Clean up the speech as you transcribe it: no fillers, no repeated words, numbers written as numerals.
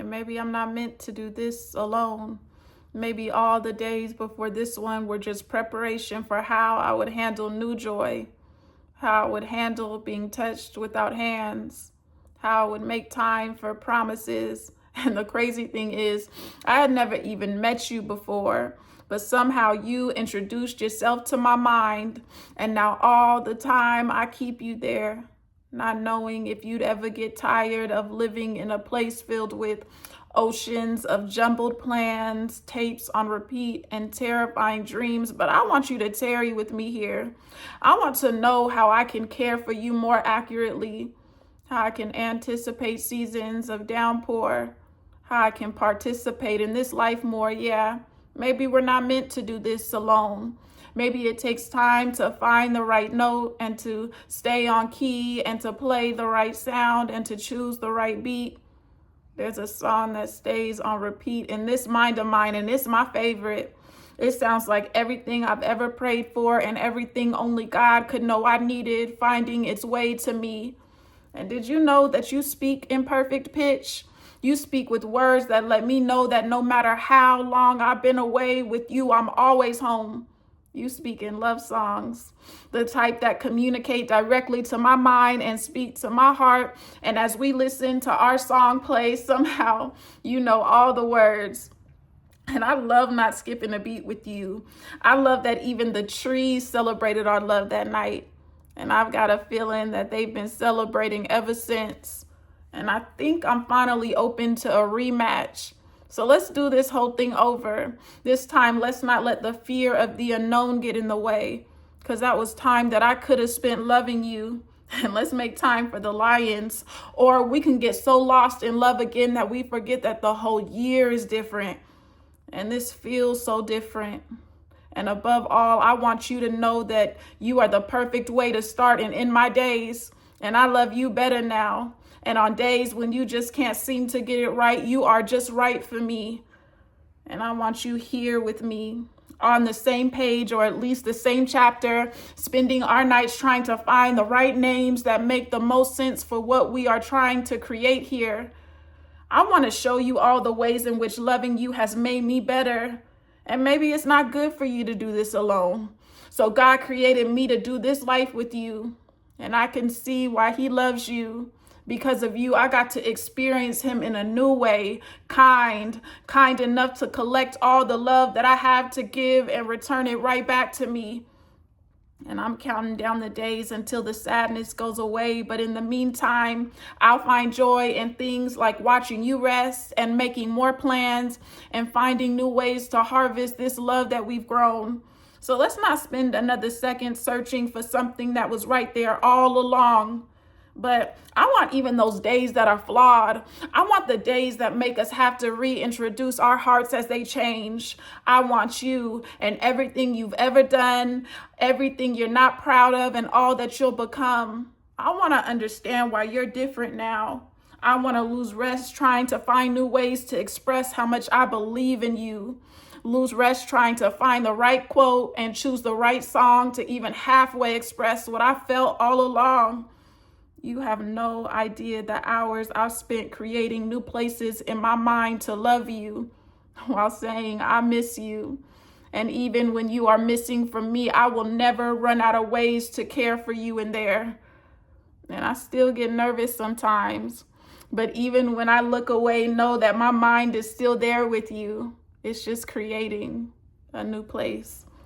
And maybe I'm not meant to do this alone. Maybe all the days before this one were just preparation for how I would handle new joy, how I would handle being touched without hands, how I would make time for promises. And the crazy thing is, I had never even met you before, but somehow you introduced yourself to my mind. And now all the time I keep you there, not knowing if you'd ever get tired of living in a place filled with oceans of jumbled plans, tapes on repeat, and terrifying dreams. But I want you to tarry with me here. I want to know how I can care for you more accurately, how I can anticipate seasons of downpour, how I can participate in this life more. Yeah, maybe we're not meant to do this alone. Maybe it takes time to find the right note and to stay on key and to play the right sound and to choose the right beat. There's a song that stays on repeat in this mind of mine, and it's my favorite. It sounds like everything I've ever prayed for and everything only God could know I needed finding its way to me. And did you know that you speak in perfect pitch? You speak with words that let me know that no matter how long I've been away with you, I'm always home. You speak in love songs, the type that communicate directly to my mind and speak to my heart. And as we listen to our song play, somehow you know all the words. And I love not skipping a beat with you. I love that even the trees celebrated our love that night. And I've got a feeling that they've been celebrating ever since. And I think I'm finally open to a rematch. So let's do this whole thing over. This time, let's not let the fear of the unknown get in the way, because that was time that I could have spent loving you. And let's make time for the lions. Or we can get so lost in love again that we forget that the whole year is different. And this feels so different. And above all, I want you to know that you are the perfect way to start and end my days. And I love you better now. And on days when you just can't seem to get it right, you are just right for me. And I want you here with me on the same page, or at least the same chapter, spending our nights trying to find the right names that make the most sense for what we are trying to create here. I want to show you all the ways in which loving you has made me better. And maybe it's not good for you to do this alone. So God created me to do this life with you. And I can see why he loves you. Because of you, I got to experience him in a new way, kind enough to collect all the love that I have to give and return it right back to me. And I'm counting down the days until the sadness goes away. But in the meantime, I'll find joy in things like watching you rest and making more plans and finding new ways to harvest this love that we've grown. So let's not spend another second searching for something that was right there all along. But I want even those days that are flawed. I want the days that make us have to reintroduce our hearts as they change. I want you and everything you've ever done, everything you're not proud of, and all that you'll become. I want to understand why you're different now. I want to lose rest trying to find new ways to express how much I believe in you. Lose rest trying to find the right quote and choose the right song to even halfway express what I felt all along. You have no idea the hours I've spent creating new places in my mind to love you while saying I miss you. And even when you are missing from me, I will never run out of ways to care for you in there. And I still get nervous sometimes. But even when I look away, know that my mind is still there with you. It's just creating a new place.